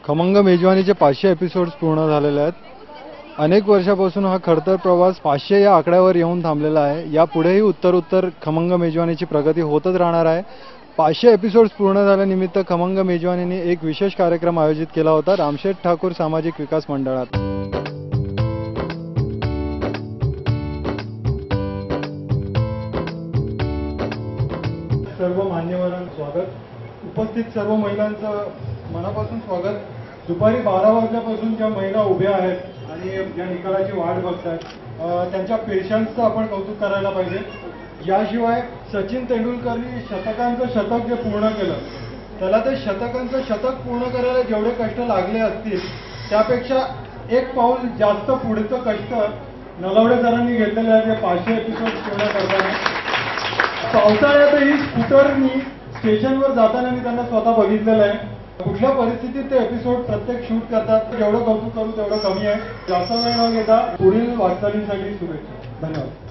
खमंग मेजवानीचे 500 एपिसोड्स पूर्ण झालेले आहेत। अनेक वर्षापासून हा खडतर प्रवास 500 या आकड्यावर येऊन थांबलेला आहे। यापुढेही उत्तर खमंग मेजवानीची प्रगती होतच राहणार आहे। 500 एपिसोड्स पूर्ण झाल्यानिमित्त खमंग मेजवानीने एक विशेष कार्यक्रम आयोजित केला होता रामशेठ ठाकूर सामाजिक विकास मंडळात। सर्व मान्यवरांचं स्वागत, उपस्थित सर्व महिलांचं मनापासून स्वागत। दुपारी 12 वाजल्यापासून ज्या महिला उभ्या आहेत आणि ज्या निकालाची वाट बघतात त्यांच्या पेशन्सचं आपण कौतुक करायला पाहिजे। याशिवाय सचिन तेंडुलकरनी शतकांचं शतक जे पूर्ण केलं, त्याला ते शतकांचं शतक पूर्ण करायला जेवढे कष्ट लागले असतील त्यापेक्षा एक पाऊल जास्त पुढचं कष्ट नलावडे सरांनी घेतलेले आहे ते 500 एपिसोड पूर्ण करताना। पावसाळ्यातही स्कूटरनी स्टेशनवर जाताना मी त्यांना स्वतः बघितलेलं आहे। कुठल्या परिस्थितीत ते एपिसोड प्रत्येक शूट करतात, जेवढं कौतुक करू तेवढं कमी आहे। जास्त वेळ न घेता पुढील वाटचालीसाठी शुभेच्छा। धन्यवाद।